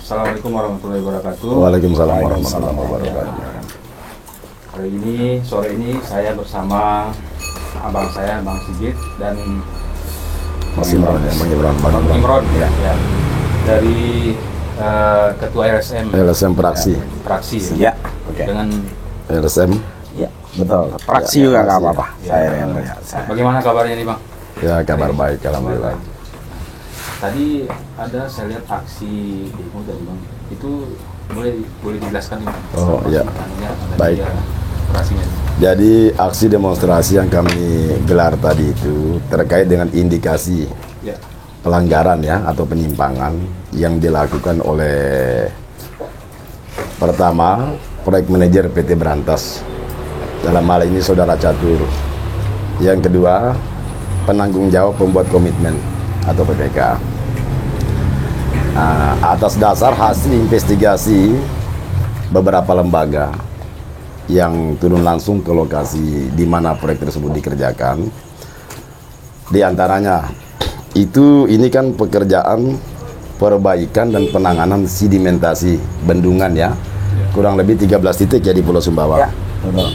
Assalamualaikum warahmatullahi wabarakatuh. Waalaikumsalam warahmatullahi wabarakatuh. Hari ini, sore ini saya bersama abang saya, Bang Sigit, dan Mas Imron ya, Bang Imron ya. Ya. Dari Ketua LSM Praksi. Praksi Ya, oke. dengan LSM. Ya, betul. Praksi Ya, juga nggak praksi. apa-apa. Saya yang melihat. bagaimana kabarnya nih Bang? Ya, kabar baik alhamdulillah. Tadi ada saya lihat aksi demo tadi Bang. Itu boleh dijelaskan nih Bang? Oh, iya. Baik. Operasinya. Jadi aksi demonstrasi yang kami gelar tadi itu terkait dengan indikasi Ya. pelanggaran ya atau penyimpangan yang dilakukan oleh pertama proyek manajer PT Berantas, dalam hal ini Saudara Catur. Yang kedua, penanggung jawab pembuat komitmen atau PPK. Atas dasar hasil investigasi beberapa lembaga yang turun langsung ke lokasi di mana proyek tersebut dikerjakan, di antaranya ini kan pekerjaan perbaikan dan penanganan sedimentasi bendungan ya, kurang lebih 13 titik ya di Pulau Sumbawa. Ya, betul.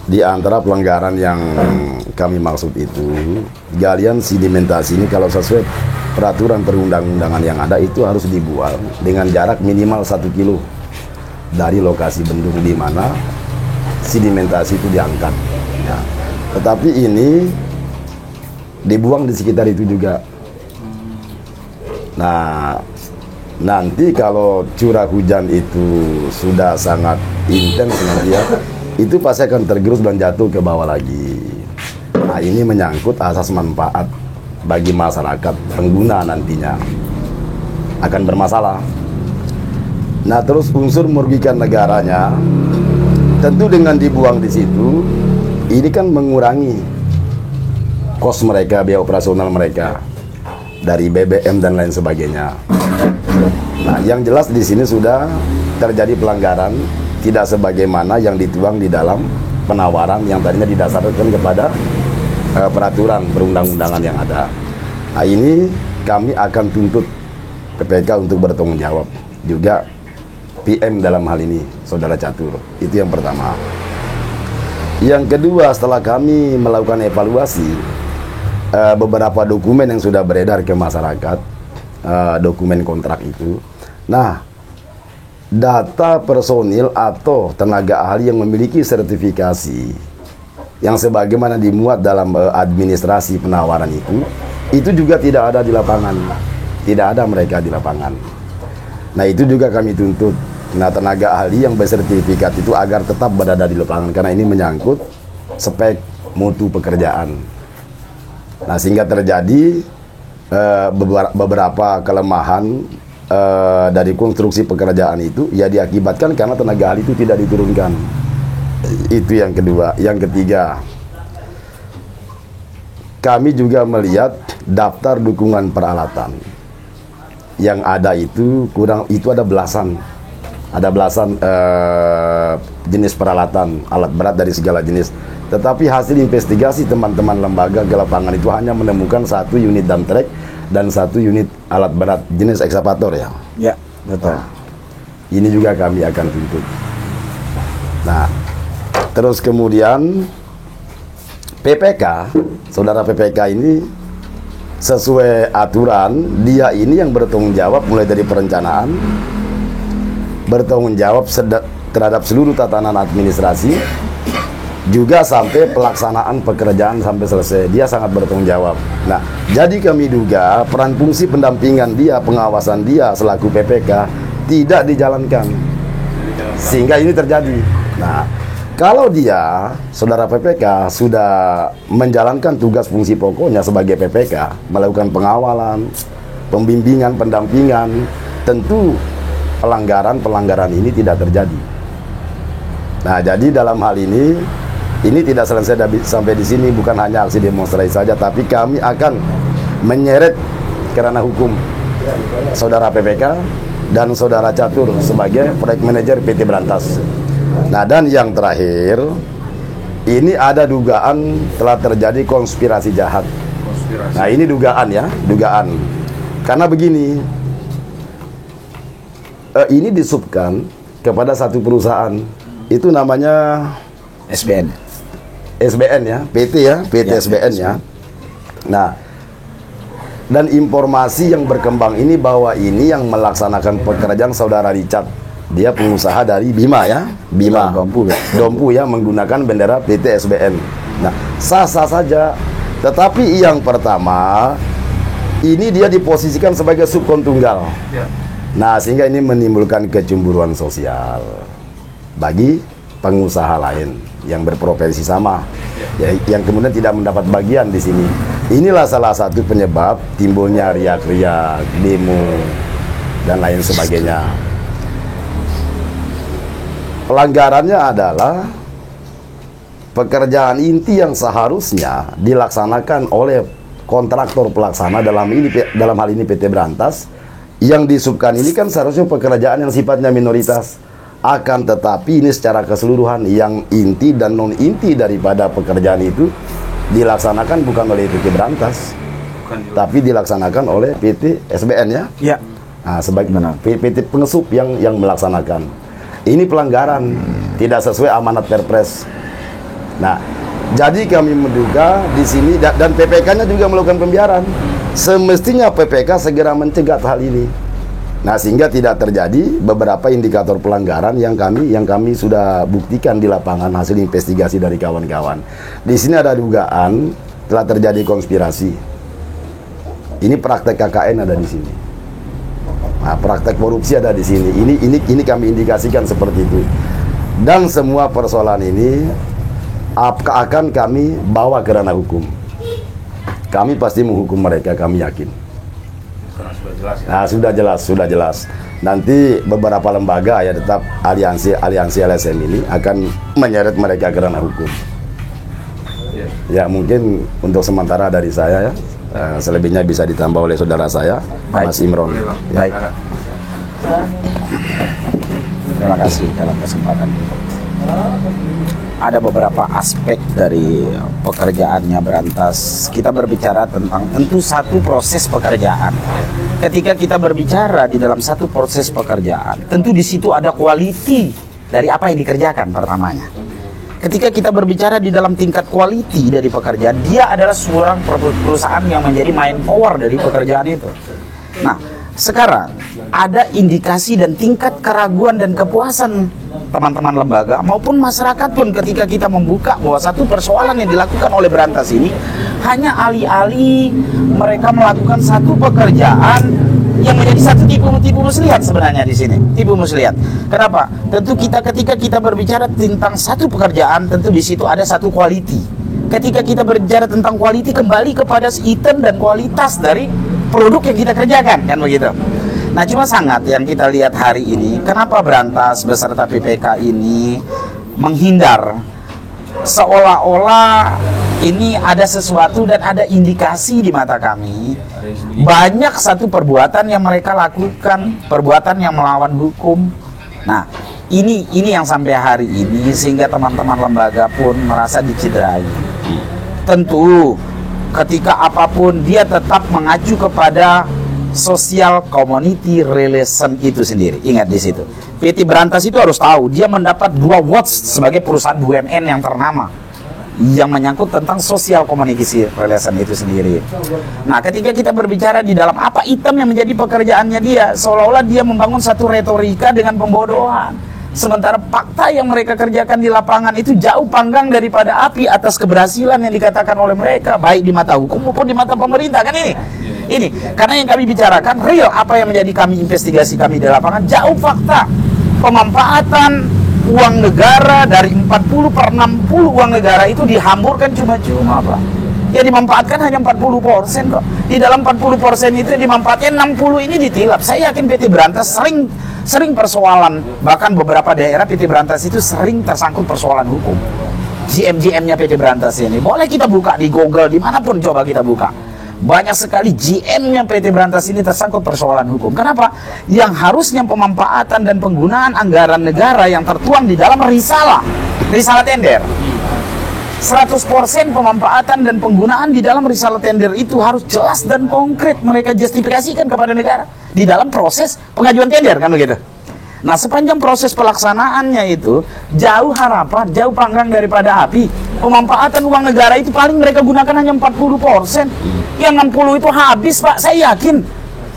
Di antara pelanggaran yang kami maksud itu, galian sedimentasi ini kalau sesuai peraturan perundang-undangan yang ada itu harus dibuang dengan jarak minimal 1 kilo dari lokasi bendung di mana sedimentasi itu diangkat ya. Tetapi ini dibuang di sekitar itu juga. Nah, nanti kalau curah hujan itu sudah sangat intens nanti ya, itu pasti akan tergerus dan jatuh ke bawah lagi. Nah, ini menyangkut asas manfaat bagi masyarakat pengguna nantinya akan bermasalah. Nah, terus unsur merugikan negaranya, tentu dengan dibuang di situ, ini kan mengurangi kos mereka, biaya operasional mereka dari BBM dan lain sebagainya. Nah, yang jelas di sini sudah terjadi pelanggaran tidak sebagaimana yang dituang di dalam penawaran yang tadinya didasarkan kepada peraturan perundang-undangan yang ada. Nah, ini kami akan tuntut PPK untuk bertanggung jawab, juga PM dalam hal ini Saudara Catur. Itu yang pertama. Yang kedua, setelah kami melakukan evaluasi beberapa dokumen yang sudah beredar ke masyarakat, dokumen kontrak itu, nah, data personil atau tenaga ahli yang memiliki sertifikasi yang sebagaimana dimuat dalam administrasi penawaran itu juga tidak ada di lapangan. Tidak ada mereka di lapangan. Nah, itu juga kami tuntut. Nah, tenaga ahli yang bersertifikat itu agar tetap berada di lapangan karena ini menyangkut spek mutu pekerjaan. Nah, sehingga terjadi beberapa kelemahan dari konstruksi pekerjaan itu ya diakibatkan karena tenaga ahli itu tidak diturunkan. Itu yang kedua. Yang ketiga, kami juga melihat daftar dukungan peralatan yang ada itu ada belasan jenis peralatan alat berat dari segala jenis. Tetapi hasil investigasi teman-teman lembaga ke lapangan itu hanya menemukan 1 unit dump truck dan 1 unit alat berat jenis ekskavator ya. Ya, betul. Ini juga kami akan tuntut. Nah, terus kemudian PPK, Saudara PPK ini sesuai aturan, dia ini yang bertanggung jawab mulai dari perencanaan, bertanggung jawab terhadap seluruh tatanan administrasi, juga sampai pelaksanaan pekerjaan sampai selesai. Dia sangat bertanggung jawab. Nah, jadi kami duga peran fungsi pendampingan dia, pengawasan dia selaku PPK tidak dijalankan, sehingga ini terjadi. Nah, kalau dia, Saudara PPK, sudah menjalankan tugas fungsi pokoknya sebagai PPK, melakukan pengawalan, pembimbingan, pendampingan, tentu pelanggaran ini tidak terjadi. Nah, jadi dalam hal ini tidak selesai sampai di sini, bukan hanya aksi demonstrasi saja, tapi kami akan menyeret ke ranah hukum Saudara PPK dan Saudara Catur sebagai proyek manajer PT Berantas. Nah, dan yang terakhir, ini ada dugaan telah terjadi konspirasi jahat Nah ini dugaan ya, dugaan. Karena begini, ini disubkan kepada satu perusahaan, itu namanya SBN. SBN ya, PT ya, PT Ya, SBN ya. Nah, dan informasi yang berkembang ini bahwa ini yang melaksanakan pekerjaan saudara Richard, dia pengusaha dari Bima ya, Bima Dompu ya, menggunakan bendera PT SBN. Nah, sah-sah saja. Tetapi yang pertama, ini dia diposisikan sebagai subkon tunggal. Nah, sehingga ini menimbulkan kecemburuan sosial bagi pengusaha lain yang berprofesi sama, ya, yang kemudian tidak mendapat bagian di sini. Inilah salah satu penyebab timbulnya riak-riak, demo, dan lain sebagainya. Pelanggarannya adalah pekerjaan inti yang seharusnya dilaksanakan oleh kontraktor pelaksana, dalam hal ini PT Berantas, yang disubkan ini kan seharusnya pekerjaan yang sifatnya minoritas. Akan tetapi ini secara keseluruhan yang inti dan non inti daripada pekerjaan itu dilaksanakan bukan oleh PT Berantas, tapi dilaksanakan oleh PT SBN ya. Ya. Nah, sebagai PT pengesup yang melaksanakan. Ini pelanggaran, tidak sesuai amanat Perpres. Nah, jadi kami menduga di sini, dan PPK-nya juga melakukan pembiaran. Semestinya PPK segera mencegat hal ini. Nah, sehingga tidak terjadi beberapa indikator pelanggaran yang kami sudah buktikan di lapangan hasil investigasi dari kawan-kawan. Di sini ada dugaan telah terjadi konspirasi. Ini praktek KKN ada di sini. Nah, praktek korupsi ada di sini. Ini kami indikasikan seperti itu. Dan semua persoalan ini akan kami bawa ke ranah hukum. Kami pasti menghukum mereka, kami yakin. Nah, sudah jelas. Nanti beberapa lembaga ya, tetap aliansi LSM ini akan menyeret mereka ke ranah hukum. Ya, mungkin untuk sementara dari saya ya. Selebihnya bisa ditambah oleh saudara saya, Mas Imron. Ya. Baik. Terima kasih dalam kesempatan ini. Ada beberapa aspek dari pekerjaannya Berantas. Kita berbicara tentang tentu satu proses pekerjaan. Ketika kita berbicara di dalam satu proses pekerjaan, tentu di situ ada quality dari apa yang dikerjakan pertamanya. Ketika kita berbicara di dalam tingkat quality dari pekerjaan, dia adalah seorang perusahaan yang menjadi main power dari pekerjaan itu. Nah, sekarang ada indikasi dan tingkat keraguan dan kepuasan teman-teman lembaga maupun masyarakat pun ketika kita membuka bahwa satu persoalan yang dilakukan oleh Berantas ini hanya alih-alih mereka melakukan satu pekerjaan yang menjadi satu tipu muslihat sebenarnya di sini, tipu muslihat. Kenapa? Tentu ketika kita berbicara tentang satu pekerjaan, tentu di situ ada satu quality. Ketika kita berbicara tentang quality, kembali kepada item dan kualitas dari produk yang kita kerjakan, kan begitu. Nah, cuma sangat yang kita lihat hari ini, kenapa Berantas beserta PPK ini menghindar, seolah-olah ini ada sesuatu dan ada indikasi di mata kami banyak satu perbuatan yang mereka lakukan, perbuatan yang melawan hukum. Nah, ini yang sampai hari ini sehingga teman-teman lembaga pun merasa dicederai. Tentu ketika apapun dia tetap mengacu kepada social community relation itu sendiri. Ingat di situ. PT Berantas itu harus tahu dia mendapat 2 awards sebagai perusahaan BUMN yang ternama yang menyangkut tentang social community relation itu sendiri. Nah, ketika kita berbicara di dalam apa item yang menjadi pekerjaannya dia, seolah-olah dia membangun satu retorika dengan pembodohan. Sementara fakta yang mereka kerjakan di lapangan itu jauh panggang daripada api atas keberhasilan yang dikatakan oleh mereka, baik di mata hukum maupun di mata pemerintah, kan ini. Karena yang kami bicarakan real, apa yang menjadi kami investigasi kami di lapangan jauh fakta. Pemanfaatan uang negara dari 40 per 60 uang negara itu dihamburkan cuma-cuma, Pak. Ya dimanfaatkan hanya 40% kok. Di dalam 40% itu dimanfaatkan 60 ini ditilap. Saya yakin PT Berantas sering persoalan, bahkan beberapa daerah PT Berantas itu sering tersangkut persoalan hukum. GM-nya PT Berantas ini boleh kita buka di Google, dimanapun coba kita buka. Banyak sekali GM-nya PT Berantas ini tersangkut persoalan hukum. Kenapa? Yang harusnya pemanfaatan dan penggunaan anggaran negara yang tertuang di dalam risalah tender. 100% pemanfaatan dan penggunaan di dalam risalah tender itu harus jelas dan konkret mereka justifikasikan kepada negara di dalam proses pengajuan tender, kan begitu. Nah, sepanjang proses pelaksanaannya itu jauh harapan, jauh panggang daripada api. Pemanfaatan uang negara itu paling mereka gunakan hanya 40%. Yang 60 itu habis, Pak, saya yakin.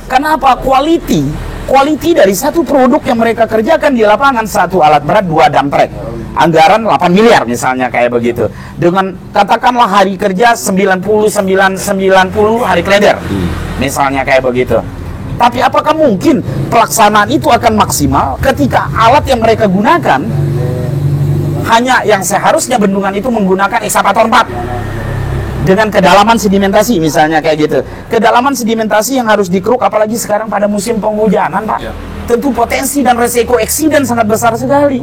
Kenapa? Quality dari satu produk yang mereka kerjakan di lapangan, satu alat berat, 2 dump truck. Anggaran 8 miliar misalnya kayak begitu. Dengan katakanlah hari kerja 90 hari kalender. Misalnya kayak begitu. Tapi apakah mungkin pelaksanaan itu akan maksimal ketika alat yang mereka gunakan hanya yang seharusnya bendungan itu menggunakan ekskavator 4 dengan kedalaman sedimentasi misalnya kayak gitu. Kedalaman sedimentasi yang harus dikeruk apalagi sekarang pada musim penghujanan, Pak. Tentu potensi dan resiko eksiden sangat besar sekali.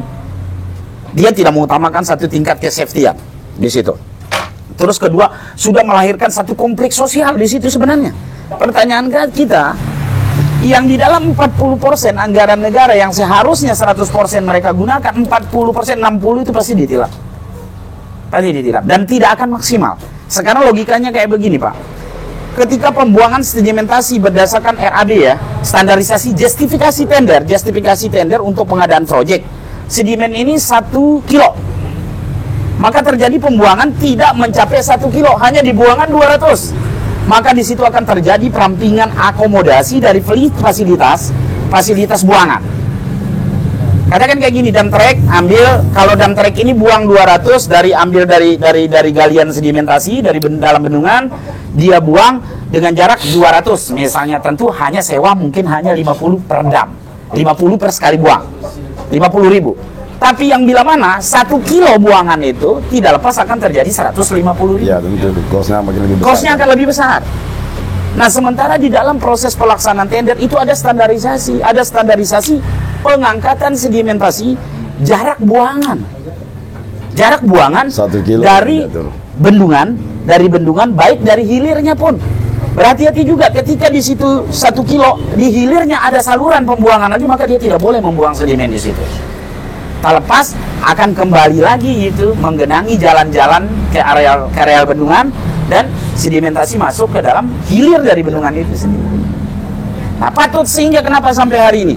Dia tidak mengutamakan satu tingkat kesafetyan di situ. Terus kedua, sudah melahirkan satu konflik sosial di situ sebenarnya. Pertanyaan kita, yang di dalam 40% anggaran negara yang seharusnya 100% mereka gunakan, 40%, 60 itu pasti ditilap. Pasti ditilap dan tidak akan maksimal. Sekarang logikanya kayak begini, Pak. Ketika pembuangan sedimentasi berdasarkan RAB ya, standarisasi justifikasi tender untuk pengadaan proyek. Sedimen ini 1 kilo. Maka terjadi pembuangan tidak mencapai 1 kilo, hanya dibuangan 200. Maka di situ akan terjadi perampingan akomodasi dari fasilitas buangan. Katakan kayak gini, dump truck ambil, kalau dump truck ini buang 200 ambil dari galian sedimentasi dari dalam bendungan, dia buang dengan jarak 200 misalnya, tentu hanya sewa mungkin hanya 50 per dam, 50 per sekali buang, 50.000. Tapi yang bila mana 1 kilo buangan itu tidak lepas akan terjadi 150.000. Iya, tentu kosnya makin lebih besar. Kosnya akan lebih besar. Nah, sementara di dalam proses pelaksanaan tender itu ada standarisasi pengangkatan sedimentasi jarak buangan. Jarak buangan 1 kilo dari bendungan baik dari hilirnya pun. Berhati-hati juga ketika di situ 1 kilo di hilirnya ada saluran pembuangan lagi, maka dia tidak boleh membuang sedimen di situ. Tak lepas akan kembali lagi itu menggenangi jalan-jalan ke areal bendungan dan sedimentasi masuk ke dalam hilir dari bendungan itu sendiri. Nah, patut sehingga kenapa sampai hari ini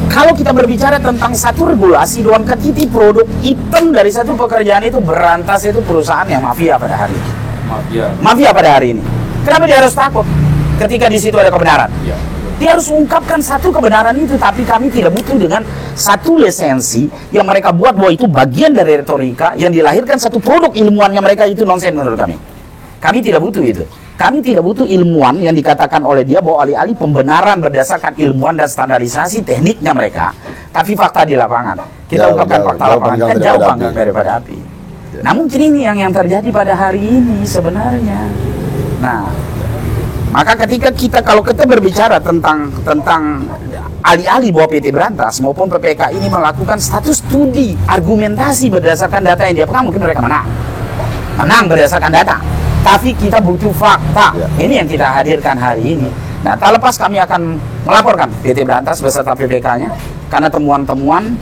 kalau kita berbicara tentang satu regulasi dalam ketiti produk item dari satu pekerjaan itu berantas, itu perusahaan yang mafia pada hari ini. Mafia pada hari ini. Kenapa dia harus takut ketika di situ ada kebenaran? Dia harus ungkapkan satu kebenaran itu, tapi kami tidak butuh dengan satu lisensi yang mereka buat bahwa itu bagian dari retorika yang dilahirkan satu produk ilmuwan yang mereka itu nonsen menurut kami. Kami tidak butuh itu. Kami tidak butuh ilmuwan yang dikatakan oleh dia bahwa alih-alih pembenaran berdasarkan ilmuwan dan standarisasi tekniknya mereka, tapi fakta di lapangan. Kita ungkapkan fakta lapangan kan jauh panggang daripada api. Nah, mungkin ini yang terjadi pada hari ini sebenarnya. Nah, maka ketika kalau kita berbicara tentang alih-alih bahwa PT Berantas maupun PPK ini melakukan status studi argumentasi berdasarkan data yang dia pegang, mungkin mereka menang berdasarkan data. Tapi kita butuh fakta. Ini yang kita hadirkan hari ini. Nah, tak lepas kami akan melaporkan PT Berantas beserta PPK-nya karena temuan-temuan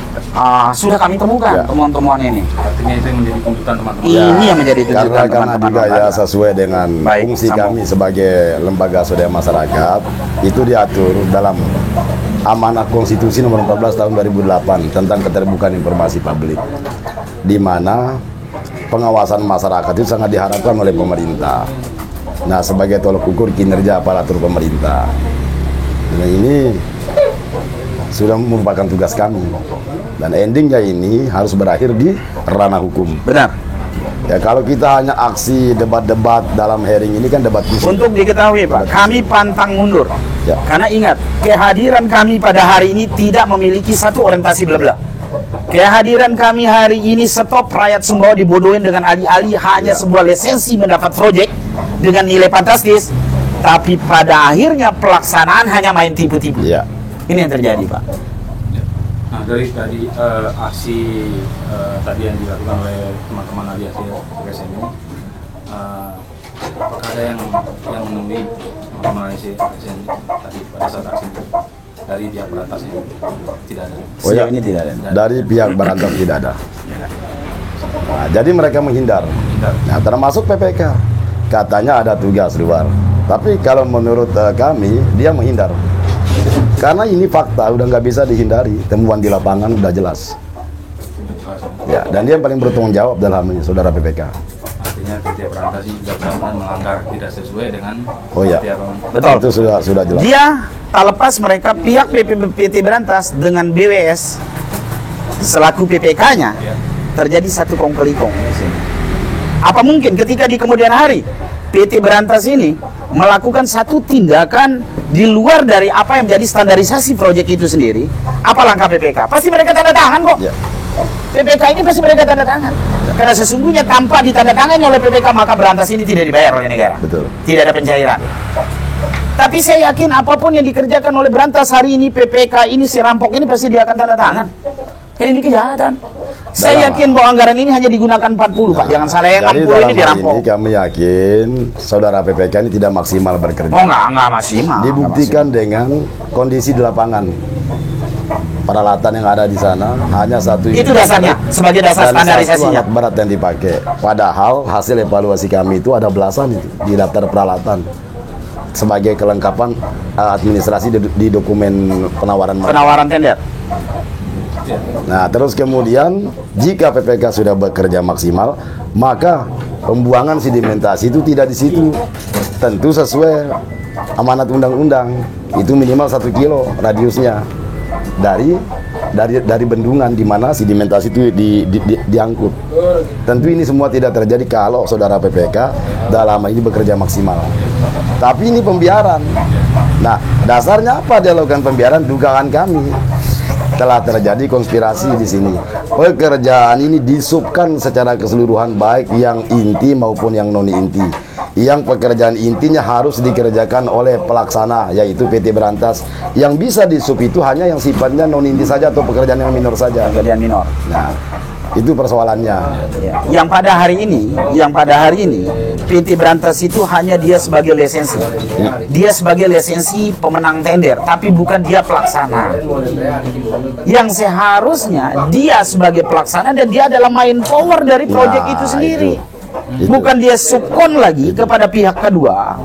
sudah kami temukan temuan-temuan ini. Artinya itu yang menjadi tuntutan teman-teman. Ini yang menjadi tuntutan Karena teman-teman. juga ya sesuai dengan fungsi kami sebagai lembaga swadaya masyarakat, itu diatur dalam Amanah Konstitusi nomor 14 tahun 2008 tentang keterbukaan informasi publik, di mana pengawasan masyarakat itu sangat diharapkan oleh pemerintah. Nah, sebagai tolok ukur kinerja aparatur pemerintah. Dan ini sudah merupakan tugas kami. Dan endingnya ini harus berakhir di ranah hukum. Benar. Ya, kalau kita hanya aksi debat-debat dalam hearing ini kan debat khusus. Untuk diketahui, Pak, kami pantang mundur. Ya. Karena ingat, kehadiran kami pada hari ini tidak memiliki satu orientasi bla-bla. Kehadiran kami hari ini stop rakyat Sumbawa dibodohin dengan alih-alih hanya sebuah lisensi mendapat proyek dengan nilai fantastis, tapi pada akhirnya pelaksanaan hanya main tipu-tipu. Ya. Ini yang terjadi, Pak. Nah, dari aksi tadi yang dilakukan oleh teman-teman aliasi PKSN ini, apakah ada yang menemui teman-teman aliasi PKSN tadi pada saat aksi itu? Dari pihak Berantas ini tidak ada. Oh ya, ini tidak ada. Dari pihak Berantas tidak ada. Nah, Nah, jadi mereka menghindar. Nah, termasuk PPK. Katanya ada tugas luar. Tapi kalau menurut kami, dia menghindar. Karena ini fakta, udah nggak bisa dihindari. Temuan di lapangan udah jelas. Ya, dan dia yang paling bertanggung jawab dalam ini, saudara PPK. Artinya PT Berantas ini juga benar-benar melanggar tidak sesuai dengan Oh ya, Betul. Itu sudah jelas. Dia tak lepas mereka pihak PT Berantas dengan BWS selaku PPK-nya terjadi satu kong kali kong di sini. Apa mungkin ketika di kemudian hari PT Berantas ini melakukan satu tindakan di luar dari apa yang menjadi standarisasi proyek itu sendiri? Apa langkah PPK? Pasti mereka tanda tangan kok. Ya. PPK ini pasti mereka tanda tangan. Karena sesungguhnya tanpa ditandatangani oleh PPK maka Berantas ini tidak dibayar oleh negara. Betul. Tidak ada pencairan. Tapi saya yakin apapun yang dikerjakan oleh Berantas hari ini, PPK ini, si rampok ini pasti dia akan tanda tangan. Karena ini kejahatan. Saya yakin bahwa anggaran ini hanya digunakan 40, Pak. Jangan salah, yang Jadi 60 dalam ini hal dirampok. ini kami yakin saudara PPK ini tidak maksimal bekerja. Oh, enggak maksimal. Dibuktikan dengan kondisi di lapangan. Peralatan yang ada di sana hanya satu. Itu dasarnya, sebagai dasar dan standarisasinya. satu alat berat yang dipakai. Padahal hasil evaluasi kami itu ada belasan itu di daftar peralatan sebagai kelengkapan administrasi di dokumen penawaran. Penawaran tender. Nah, terus kemudian jika PPK sudah bekerja maksimal, maka pembuangan sedimentasi itu tidak di situ. Tentu sesuai amanat undang-undang. Itu minimal 1 kilo radiusnya dari bendungan di mana sedimentasi itu diangkut. Tentu ini semua tidak terjadi kalau saudara PPK dalam ini bekerja maksimal. Tapi ini pembiaran. Nah, dasarnya apa dia lakukan pembiaran? Dugaan kami telah terjadi konspirasi di sini. Pekerjaan ini disubkan secara keseluruhan, baik yang inti maupun yang non inti. Yang pekerjaan intinya harus dikerjakan oleh pelaksana, yaitu PT Berantas. Yang bisa disub itu hanya yang sifatnya non inti saja atau pekerjaan yang minor saja. Pekerjaan minor. Nah, itu persoalannya. Ya. Yang pada hari ini PT Berantas itu hanya dia sebagai lisensi. Dia sebagai lisensi pemenang tender, tapi bukan dia pelaksana. Yang seharusnya dia sebagai pelaksana dan dia adalah main power dari proyek Nah, itu sendiri. itu. Bukan dia subkon lagi kepada pihak kedua.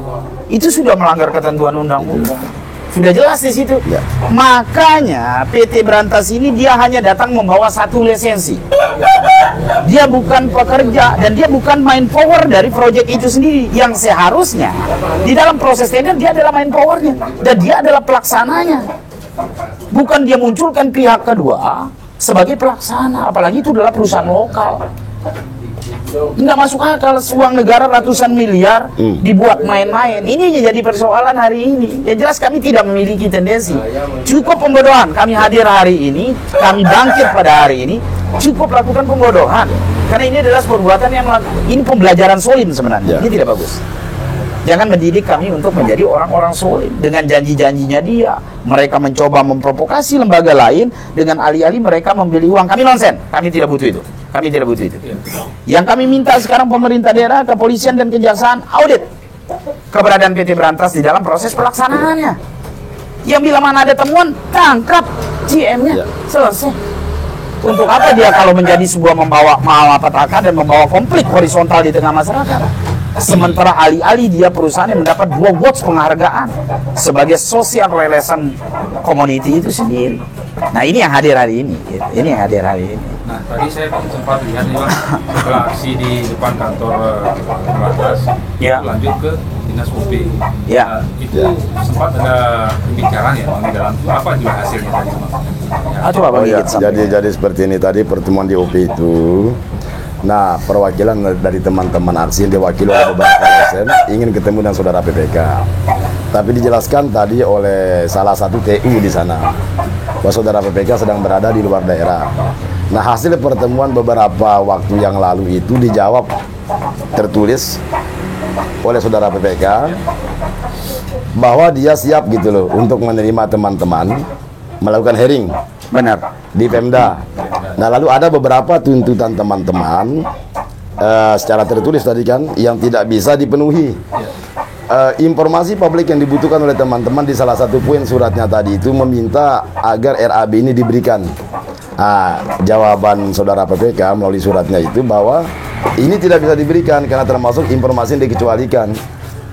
Itu sudah melanggar ketentuan undang-undang. Sudah jelas di situ. Ya. Makanya PT Berantas ini dia hanya datang membawa satu lisensi. Dia bukan pekerja dan dia bukan main power dari proyek itu sendiri. Yang seharusnya di dalam proses tender dia adalah main powernya dan dia adalah pelaksananya. Bukan dia munculkan pihak kedua sebagai pelaksana, apalagi itu adalah perusahaan lokal. Nggak masuk akal, uang negara ratusan miliar dibuat main-main. Ini yang jadi persoalan hari ini. Yang jelas kami tidak memiliki tendensi. Cukup pembodohan. Kami hadir hari ini, kami bangkit pada hari ini. Cukup lakukan pembodohan. Karena ini adalah perbuatan yang ini pembelajaran solid sebenarnya. Ya. Ini tidak bagus. Jangan mendidik kami untuk menjadi orang-orang solid dengan janji-janjinya dia. Mereka mencoba memprovokasi lembaga lain dengan alih-alih mereka membeli uang. Kami nonsen. Kami tidak butuh itu. Kami tidak butuh itu. Yang kami minta sekarang pemerintah daerah, kepolisian dan kejaksaan audit keberadaan PT Berantas di dalam proses pelaksanaannya. Yang bila mana ada temuan, tangkap GM-nya. Selesai. Untuk apa dia kalau menjadi sebuah membawa malapetaka dan membawa konflik horizontal di tengah masyarakat? Sementara alih-alih dia perusahaan yang mendapat 2 awards penghargaan sebagai social relation community itu sendiri. Nah, ini yang hadir hari ini. Ini yang hadir hari ini. Nah, tadi saya sempat lihat nih Bang, setelah aksi di depan kantor Berantas, Ya. lanjut ke Dinas UP. Ya. Nah, itu sempat ada pembicaraan ya Bang di dalam itu, apa juga hasilnya tadi Bang? Ya. Coba Bang Gigit sampaikan. Jadi seperti ini tadi pertemuan di OP itu. Nah, perwakilan dari teman-teman aksi yang diwakili oleh beberapa LSM ingin ketemu dengan saudara PPK. Tapi dijelaskan tadi oleh salah satu TU di sana bahwa saudara PPK sedang berada di luar daerah. Nah, hasil pertemuan beberapa waktu yang lalu itu dijawab tertulis oleh saudara PPK bahwa dia siap gitu loh untuk menerima teman-teman melakukan hearing. Benar. Di Pemda. Nah, lalu ada beberapa tuntutan teman-teman secara tertulis tadi kan yang tidak bisa dipenuhi. Informasi publik yang dibutuhkan oleh teman-teman di salah satu poin suratnya tadi itu meminta agar RAB ini diberikan Jawaban saudara PPK melalui suratnya itu bahwa ini tidak bisa diberikan karena termasuk informasi yang dikecualikan.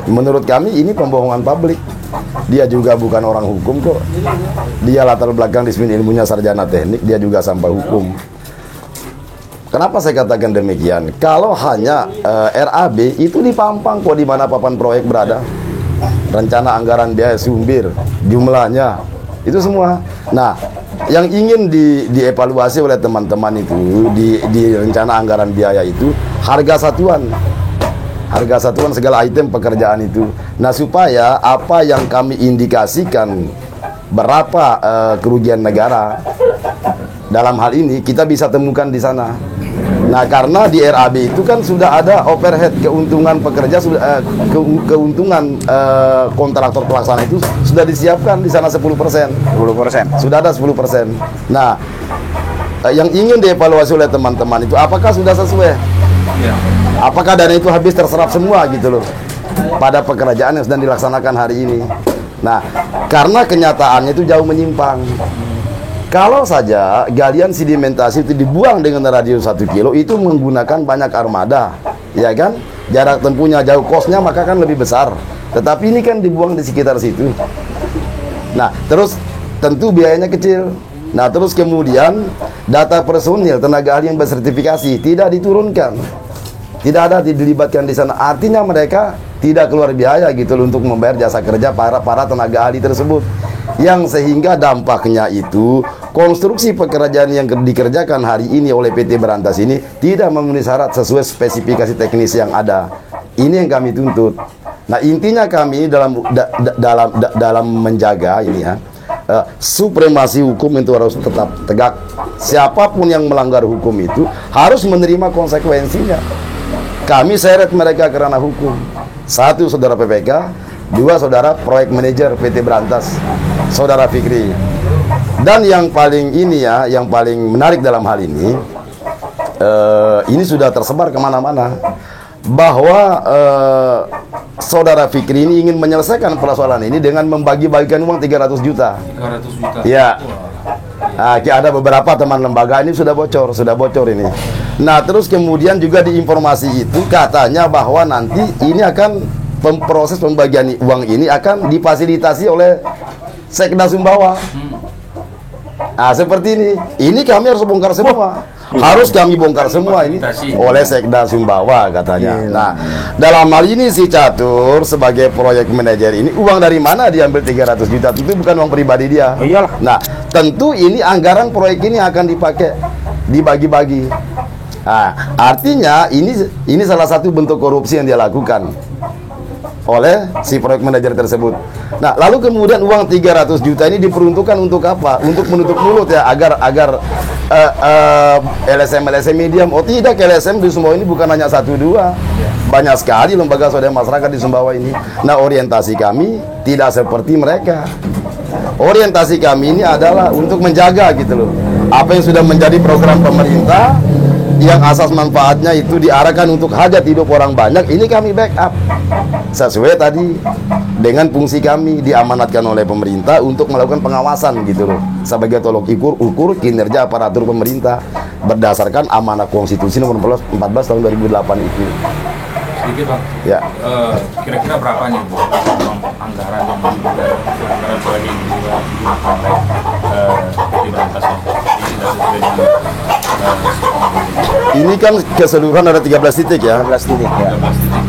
Menurut kami ini pembohongan publik. Dia juga bukan orang hukum kok. Dia latar belakang disiplin ilmunya sarjana teknik, dia juga sampai hukum. Kenapa saya katakan demikian? Kalau hanya RAB itu dipampang kok di mana papan proyek berada. Rencana anggaran biaya sumbir, jumlahnya, itu semua. Nah, yang ingin dievaluasi oleh teman-teman itu di rencana anggaran biaya itu harga satuan segala item pekerjaan itu. Nah, supaya apa yang kami indikasikan berapa kerugian negara dalam hal ini kita bisa temukan di sana. Nah, karena di RAB itu kan sudah ada overhead, keuntungan pekerja, keuntungan kontraktor pelaksana itu sudah disiapkan di sana 10%. Sudah ada 10%. Nah, yang ingin dievaluasi oleh teman-teman itu apakah sudah sesuai? Ya. Apakah dana itu habis terserap semua gitu loh pada pekerjaan yang sedang dilaksanakan hari ini. Nah, karena kenyataannya itu jauh menyimpang. Kalau saja galian sedimentasi itu dibuang dengan radius 1 kilo itu menggunakan banyak armada, ya kan? Jarak tempuhnya jauh, kosnya maka kan lebih besar. Tetapi ini kan dibuang di sekitar situ. Nah, terus tentu biayanya kecil. Nah, terus kemudian data personil tenaga ahli yang bersertifikasi tidak diturunkan. Tidak ada dilibatkan di sana. Artinya mereka tidak keluar biaya gitu loh untuk membayar jasa kerja para tenaga ahli tersebut. Yang sehingga dampaknya itu konstruksi pekerjaan yang dikerjakan hari ini oleh PT Berantas ini tidak memenuhi syarat sesuai spesifikasi teknis yang ada. Ini yang kami tuntut. Nah, intinya kami dalam menjaga ini ya, supremasi hukum itu harus tetap tegak. Siapapun yang melanggar hukum itu harus menerima konsekuensinya. Kami seret mereka karena hukum. 1, saudara PPK. 2, saudara proyek manajer PT Berantas, saudara Fikri. Dan yang paling ini ya, yang paling menarik dalam hal ini sudah tersebar kemana-mana bahwa saudara Fikri ini ingin menyelesaikan persoalan ini dengan membagi-bagikan uang 300 juta. 300 juta. Ya. Nah, ada beberapa teman lembaga ini sudah bocor ini. Nah, terus kemudian juga di informasi itu katanya bahwa nanti ini akan proses pembagian uang ini akan difasilitasi oleh Sekda Sumbawa. Nah, seperti ini. Ini kami harus bongkar semua. Harus kami bongkar semua ini oleh Sekda Sumbawa katanya. Nah, dalam hal ini si Catur sebagai proyek manajer ini uang dari mana diambil 300 juta? Itu bukan uang pribadi dia. Iyalah. Nah, tentu ini anggaran proyek ini akan dipakai dibagi-bagi. Nah, artinya ini salah satu bentuk korupsi yang dia lakukan oleh si proyek manajer tersebut. Nah, lalu kemudian uang 300 juta ini diperuntukkan untuk apa? Untuk menutup mulut ya, agar LSM medium. Oh tidak, LSM di Sumbawa ini bukan hanya 1-2, banyak sekali lembaga swadaya masyarakat di Sumbawa ini. Nah, orientasi kami tidak seperti mereka. Orientasi kami ini adalah untuk menjaga gitu loh apa yang sudah menjadi program pemerintah yang asas manfaatnya itu diarahkan untuk hajat hidup orang banyak. Ini kami backup sesuai tadi dengan fungsi kami diamanatkan oleh pemerintah untuk melakukan pengawasan gitu loh sebagai tolok ukur kinerja aparatur pemerintah berdasarkan amanah konstitusi nomor 14 tahun 2008 itu. Sedikit Bang, ya. Kira-kira berapa nih anggaran yang anggaran proyek ini juga sampai PT Berantas ini kan keseluruhan ada 13 titik ya. 13 titik ya.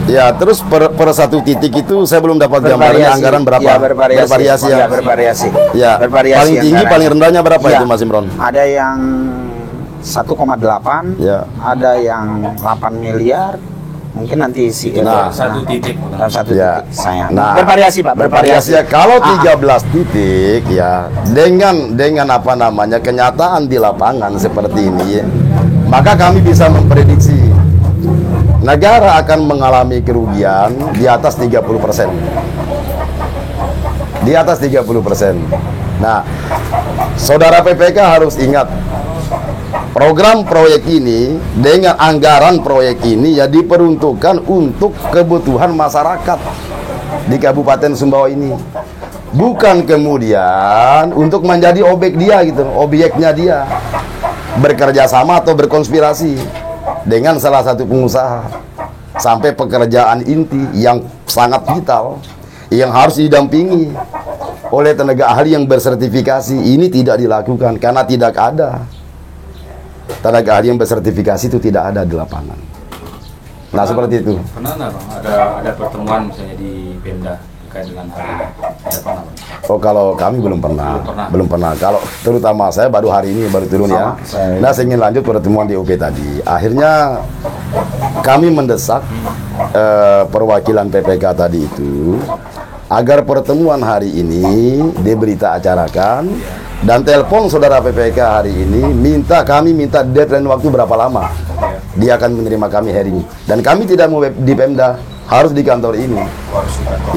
Ya, terus per satu titik itu saya belum dapat gambarnya anggaran berapa. Ya, bervariasi ya. Bervariasi. Ya. Paling tinggi anggaran. paling rendahnya berapa Ya. itu Mas Imron? Ada yang 1,8, ya. Ada yang 8 miliar. Mungkin nanti satu titik. Ya. Titik saya. Nah, bervariasi Pak, bervariasi. Ya, kalau 13 titik ya dengan apa namanya kenyataan di lapangan seperti ini ya, maka kami bisa memprediksi negara akan mengalami kerugian di atas 30%. Di atas 30%. Nah, saudara PPK harus ingat program proyek ini dengan anggaran proyek ini ya diperuntukkan untuk kebutuhan masyarakat di Kabupaten Sumbawa ini. Bukan kemudian untuk menjadi objek dia gitu, objeknya dia. bekerja sama atau berkonspirasi dengan salah satu pengusaha sampai pekerjaan inti yang sangat vital yang harus didampingi oleh tenaga ahli yang bersertifikasi ini tidak dilakukan karena tidak ada tenaga ahli yang bersertifikasi, itu tidak ada di lapangan. Nah, seperti itu. Pernah nggak Bang ada pertemuan misalnya di Pemda terkait dengan hal ini? Ada pernah Bang? Oh, kalau kami belum pernah. Belum pernah. Kalau terutama saya baru hari ini baru turun ya. Nah, saya ingin lanjut pertemuan di OP tadi. Akhirnya kami mendesak perwakilan PPK tadi itu agar pertemuan hari ini diberita acarakan dan telepon saudara PPK hari ini kami minta deadline waktu berapa lama dia akan menerima kami hearing, dan kami tidak mau di Pemda, harus di kantor ini.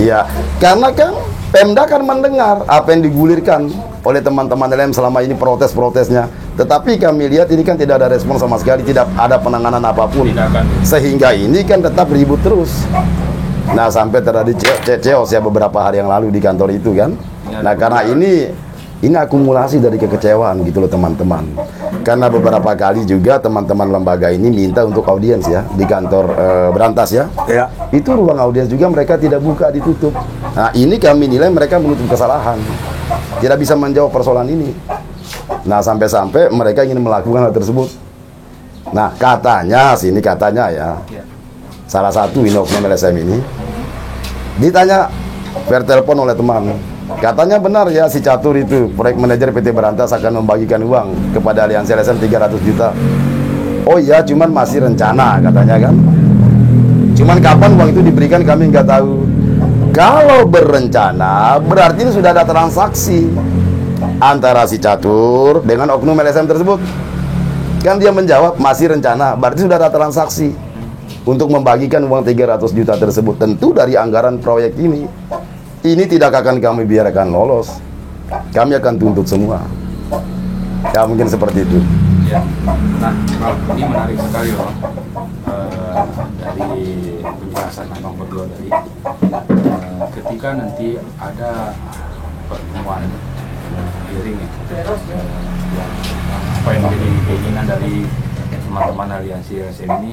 Iya, karena kan Pemda kan mendengar apa yang digulirkan oleh teman-teman LM selama ini, protes-protesnya. Tetapi kami lihat ini kan tidak ada respon sama sekali, tidak ada penanganan apapun, sehingga ini kan tetap ribut terus. Nah, sampai terjadi chaos ya beberapa hari yang lalu di kantor itu kan. Nah, karena ini akumulasi dari kekecewaan gitu loh teman-teman. Karena beberapa kali juga teman-teman lembaga ini minta untuk audiens ya di kantor Berantas ya. Itu ruang audiens juga mereka tidak buka, ditutup. Nah, ini kami nilai mereka menutup kesalahan, tidak bisa menjawab persoalan ini. Nah, sampai-sampai mereka ingin melakukan hal tersebut. Nah, katanya ya, salah satu oknum LSM ini ditanya per telepon oleh teman, katanya benar ya si Catur itu proyek manajer PT Berantas akan membagikan uang kepada aliansi LSM 300 juta. Oh iya, cuman masih rencana katanya kan. Cuman kapan uang itu diberikan kami nggak tahu. Kalau berencana berarti ini sudah ada transaksi antara si Catur dengan oknum LSM tersebut. Kan dia menjawab masih rencana, berarti sudah ada transaksi untuk membagikan uang 300 juta tersebut. Tentu dari anggaran proyek ini tidak akan kami biarkan lolos. Kami akan tuntut semua. Ya, mungkin seperti itu. Ya. Nah, ini menarik sekali Bang. Dari penjelasan Abang berdua tadi, ketika nanti ada pertemuan hearing ya, apa yang menjadi keinginan dari teman-teman aliansi LSM ini,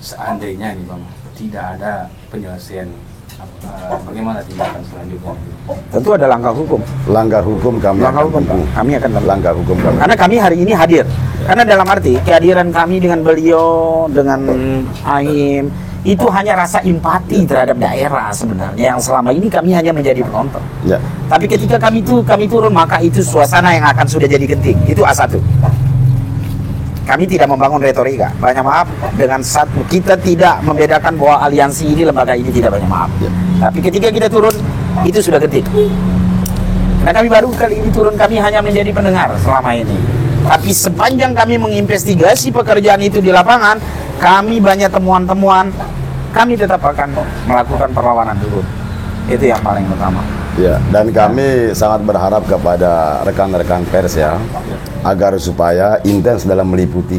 seandainya nih Bang tidak ada penyelesaian, bagaimana tindakan selanjutnya? Tentu ada langkah hukum. Langkah hukum kami akan langkah hukum kami. Karena kami hari ini hadir. Karena dalam arti kehadiran kami dengan beliau, dengan Aim, itu hanya rasa empati terhadap daerah sebenarnya yang selama ini kami hanya menjadi penonton. Ya. Tapi ketika kami turun, maka itu suasana yang akan sudah jadi genting. Itu A1. Kami tidak membangun retorika. Banyak maaf, dengan satu kita tidak membedakan bahwa aliansi ini, lembaga ini tidak banyak maaf. Ya. Tapi ketika kita turun, itu sudah genting. Nah, kami baru kali ini turun, kami hanya menjadi pendengar selama ini. Tapi sepanjang kami menginvestigasi pekerjaan itu di lapangan, kami banyak temuan-temuan, kami tetap akan melakukan perlawanan dulu. Itu yang paling utama. Ya, dan kami sangat berharap kepada rekan-rekan pers ya, agar supaya intens dalam meliput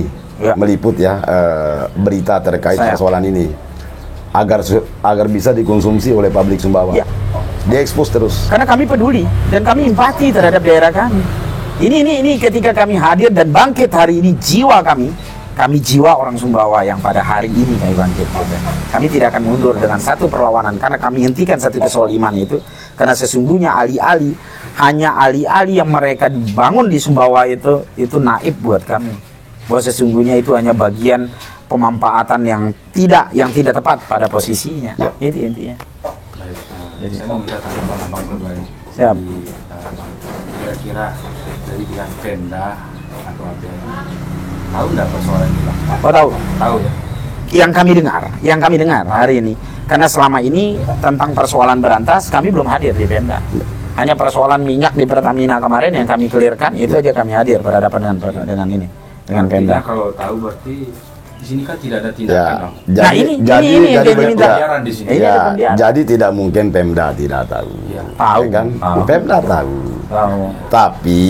berita terkait persoalan ini, agar bisa dikonsumsi oleh publik Sumbawa. Ya. Diekspos terus. Karena kami peduli dan kami empati terhadap daerah kami. Ini ketika kami hadir dan bangkit hari ini, jiwa kami jiwa orang Sumbawa yang pada hari ini kami bangkit. Kami tidak akan mundur dengan satu perlawanan, karena kami hentikan satu kesoliman itu. Karena sesungguhnya alih-alih yang mereka dibangun di Sumbawa itu naib buat kami. Bahwa sesungguhnya itu hanya bagian pemanfaatan yang tidak tepat pada posisinya. Ya. Itu intinya. Jadi saya mau minta tanggapan Abang kembali. Siap. Kira-kira dari pihak Pemda atau apa yang tahu nggak persoalan ini Bang? Oh, tahu ya. Yang kami dengar hari ini, karena selama ini tentang persoalan Berantas kami belum hadir di Pemda. Hanya persoalan minyak di Pertamina kemarin yang kami clearkan, itu aja kami hadir berhadapan dengan Pemda. Kalau tahu berarti di sini kan tidak ada tindakan. Ya, jadi tidak mungkin Pemda tidak tahu. Ya. Tahu kan? Pemda tahu. Tapi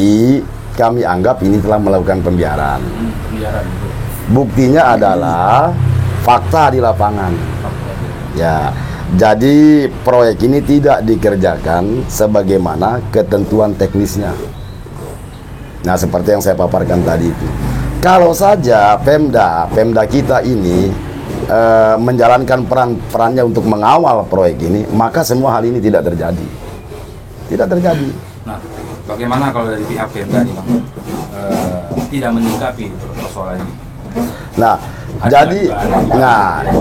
kami anggap ini telah melakukan pembiaran. Buktinya adalah fakta di lapangan. Ya, jadi proyek ini tidak dikerjakan sebagaimana ketentuan teknisnya. Nah, seperti yang saya paparkan tadi itu. Kalau saja Pemda kita ini menjalankan perannya untuk mengawal proyek ini, maka semua hal ini tidak terjadi. Tidak terjadi. Nah, bagaimana kalau dari pihak Pemda nih Bang, tidak menyikapi persoalan ini? Nah,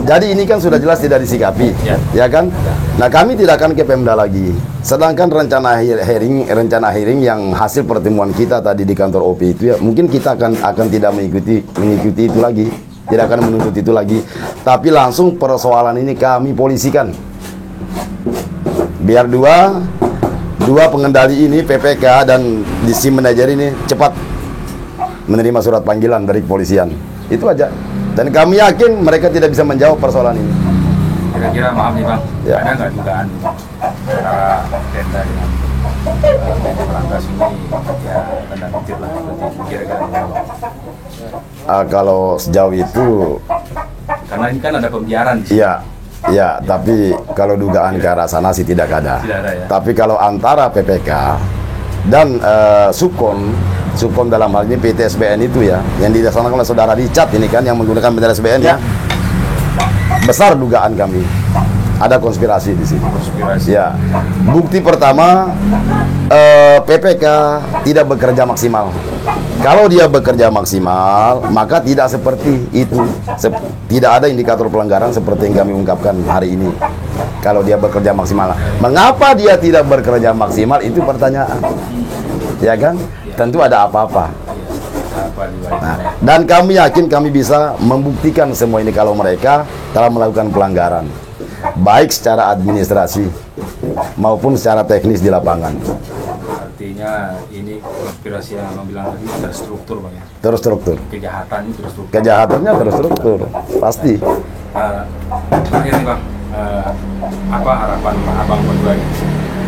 jadi ini kan sudah jelas tidak disikapi, ya kan? Nah, kami tidak akan ke Pemda lagi. Sedangkan rencana hearing yang hasil pertemuan kita tadi di kantor OP itu ya, mungkin kita akan tidak mengikuti itu lagi, tidak akan menuntut itu lagi. Tapi langsung persoalan ini kami polisikan. Biar dua pengendali ini PPK dan DC manajer ini cepat menerima surat panggilan dari kepolisian. Itu aja. Dan kami yakin mereka tidak bisa menjawab persoalan ini. Kira-kira maaf nih Bang, Ya. ada nggak dugaan antara Pemda dengan Ranggas ini ya tanda kutip lah seperti kira-kira gimana? Kalau sejauh itu, Karena ini kan ada pembiaran di sini. ya, tapi kalau dugaan ke arah sana sih tidak ada. Tidak ada, ya. Tapi kalau antara PPK dan Sukom dalam hal ini PT SBN itu ya, yang dilaksanakan oleh saudara Richard ini kan, yang menggunakan PT SBN ya, besar dugaan kami ada konspirasi di sini. Konspirasi. Ya, bukti pertama PPK tidak bekerja maksimal. Kalau dia bekerja maksimal, maka tidak seperti itu. Tidak ada indikator pelanggaran seperti yang kami ungkapkan hari ini. Kalau dia bekerja maksimal, mengapa dia tidak bekerja maksimal? Itu pertanyaan, ya kan? Tentu ada apa-apa. Nah, dan kami yakin kami bisa membuktikan semua ini kalau mereka telah melakukan pelanggaran, baik secara administrasi maupun secara teknis di lapangan. Artinya ini konspirasi yang Bang bilang tadi terstruktur Bang ya. Terstruktur. Kejahatan itu terstruktur. Kejahatannya terstruktur, pasti. Terakhir nih Bang, apa harapan Abang berdua ini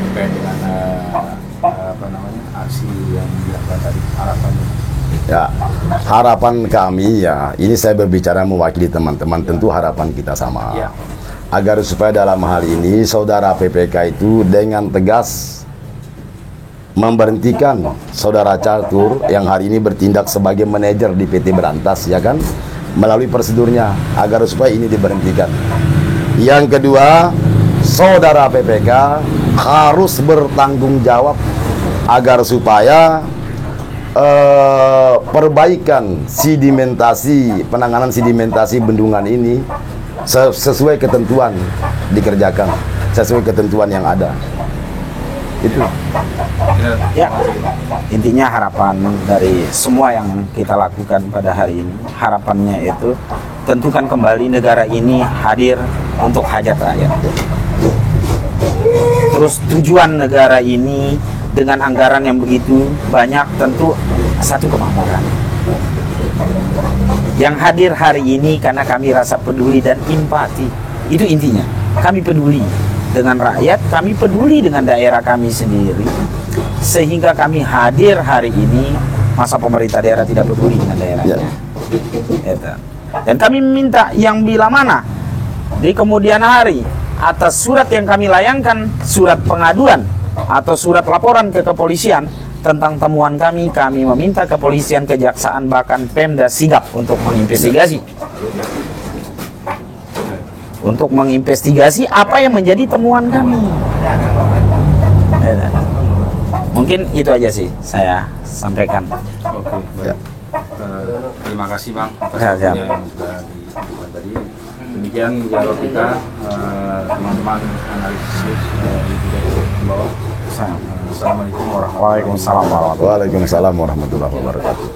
terkait dengan apa namanya aksi yang dilakukan tadi, harapannya? Ya, harapan kami ya, ini saya berbicara mewakili teman-teman, tentu harapan kita sama. Ya. Agar supaya dalam hal ini saudara PPK itu dengan tegas memberhentikan saudara Catur yang hari ini bertindak sebagai manajer di PT Berantas, ya kan, melalui prosedurnya, agar supaya ini diberhentikan. Yang kedua, saudara PPK harus bertanggung jawab agar supaya perbaikan penanganan sedimentasi bendungan ini sesuai ketentuan dikerjakan, sesuai ketentuan yang ada. Itu. Ya, intinya harapan dari semua yang kita lakukan pada hari ini, harapannya itu tentukan kembali negara ini hadir untuk hajat rakyat. Terus tujuan negara ini dengan anggaran yang begitu banyak tentu satu kemakmuran. Yang hadir hari ini karena kami rasa peduli dan empati. Itu intinya. Kami peduli dengan rakyat, kami peduli dengan daerah kami sendiri. Sehingga kami hadir hari ini, masa pemerintah daerah tidak peduli dengan daerahnya. Ya. Dan kami minta yang bila mana di kemudian hari atas surat yang kami layangkan, surat pengaduan atau surat laporan ke kepolisian tentang temuan kami meminta kepolisian, kejaksaan, bahkan Pemda sigap untuk menginvestigasi. Untuk menginvestigasi apa yang menjadi temuan kami. Mungkin itu aja sih saya sampaikan. Oke, baik. Terima kasih Bang atas Ya. waktunya yang sudah dilakukan tadi. Demikian dialog kita, teman-teman analisis di bawah. Assalamualaikum warahmatullahi wabarakatuh. Waalaikumsalam warahmatullahi wabarakatuh. Waalaikumsalam warahmatullahi wabarakatuh.